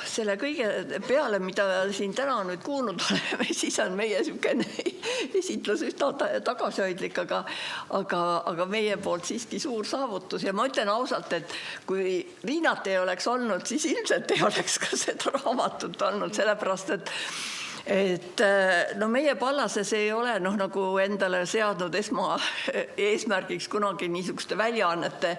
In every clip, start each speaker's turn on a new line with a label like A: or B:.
A: Selle kõige peale, mida siin täna nüüd kuulnud oleme, siis on meie niisugune esitlus üsna tagasihoidlik, aga meie poolt siiski suur saavutus. Ja ma ütlen ausalt, et kui Riinat ei oleks olnud, siis ilmselt ei oleks ka seda raamatut olnud, sellepärast, et meie Pallases ei ole nagu endale seadnud eesmärgiks kunagi niisuguste väljaannete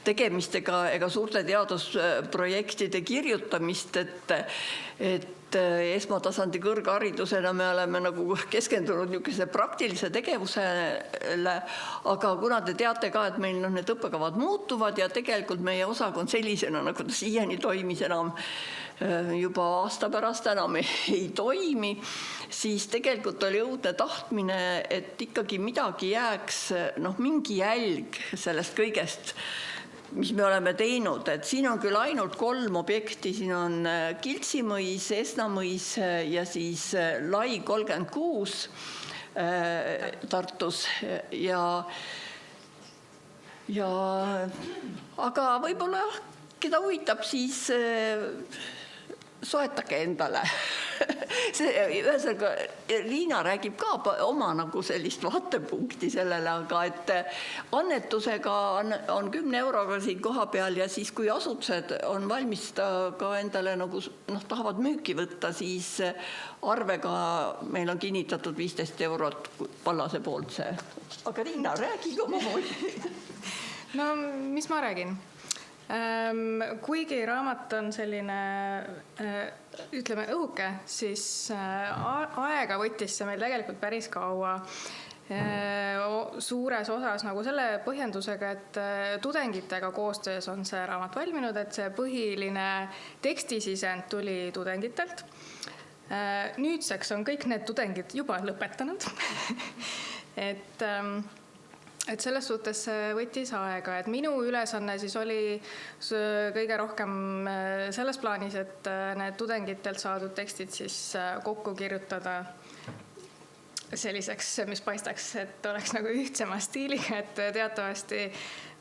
A: tegemist ega suurte teadusprojektide kirjutamist, et esmatasandi kõrgharidusena me oleme nagu keskendunud niisuguse praktilise tegevusele, aga kuna te teate ka, et meil need õppekavad muutuvad ja tegelikult meie osakond sellisena, nagu ta siiani toimis enam juba aasta pärast enam ei toimi, siis tegelikult oli õudne tahtmine, et ikkagi midagi jääks, mingi jälg sellest kõigest, mis me oleme teinud. Et siin on küll ainult 3 objekti, siin on Kiltsimõis, Esnamõis ja siis Lai 36 Tartus aga võib-olla keda huvitab, siis soetage endale. Ühesõnaga, Riina räägib ka oma nagu sellist vaatepunkti sellele, aga et annetusega on 10 euroga siin koha peal ja siis kui asutused on valmis ka endale nagu tahavad müüki võtta, siis arvega meil on kinnitatud 15 eurot Pallase poolt see. Aga Riina, räägi oma moodi.
B: No, mis ma räägin? Kuigi raamat on selline, ütleme, õhuke, siis aega võttis see meil tegelikult päris kaua. Suures osas nagu selle põhjendusega, et tudengitega koostöös on see raamat valminud, et see põhiline tekstisisend tuli tudengitelt. Nüüdseks on kõik need tudengid juba lõpetanud. Et selles suhtes võttis aega, et minu ülesanne siis oli kõige rohkem selles plaanis, et need tudengitelt saadud tekstid siis kokku kirjutada selliseks, mis paistaks, et oleks nagu ühtsema stiiliga, et teatavasti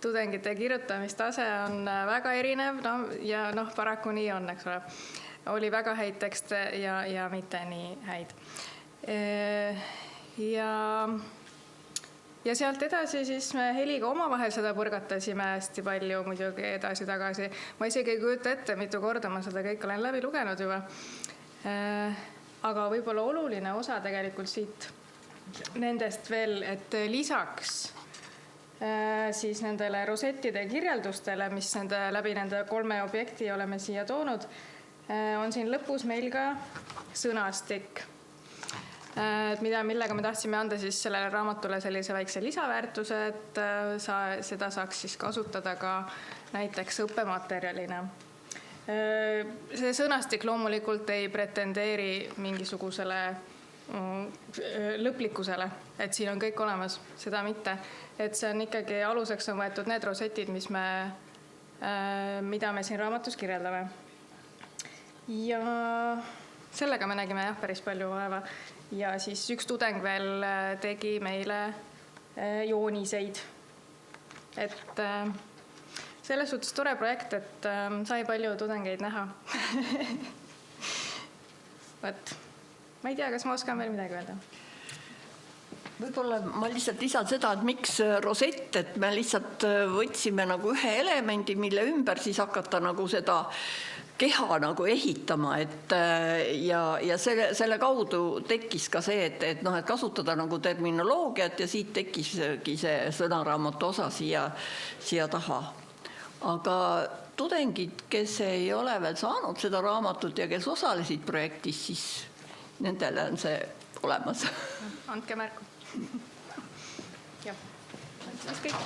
B: tudengite kirjutamistase on väga erinev ja paraku nii on, eks ole. Oli väga häid tekste ja mitte nii häid. Ja sealt edasi siis me Heliga omavahel seda põrgatasime hästi palju muidugi edasi-tagasi. Ma isegi ei kujuta ette, mitu korda ma seda kõik olen läbi lugenud juba. Aga võib-olla oluline osa tegelikult siit nendest veel, et lisaks siis nendele rosettide kirjeldustele, mis läbi nende 3 objekti oleme siia toonud, on siin lõpus meil ka sõnastik. Millega me tahtsime anda siis sellele raamatule sellise väikse lisaväärtuse, et seda saaks siis kasutada ka näiteks õppematerjalina. See sõnastik loomulikult ei pretendeeri mingisugusele lõplikkusele, et siin on kõik olemas, seda mitte. Et see on ikkagi aluseks on võetud need rosetid, mida me siin raamatus kirjeldame. Ja sellega me nägime päris palju vaeva. Ja siis üks tudeng veel tegi meile jooniseid. Et selles suhtes tore projekt, et sai palju tudengeid näha. Ma ei tea, kas ma oskan veel midagi öelda.
A: Võib-olla ma lihtsalt lisan seda, et miks rosett, et me lihtsalt võtsime nagu ühe elemendi, mille ümber siis hakata nagu seda keha nagu ehitama, ja selle kaudu tekkis ka see, et kasutada nagu terminoloogiat ja siit tekkiski see sõnaraamatu osa siia taha. Aga tudengid, kes ei ole veel saanud seda raamatut ja kes osalesid projektis, siis nendele on see olemas.
B: Andke märku. Jah, siis kõik.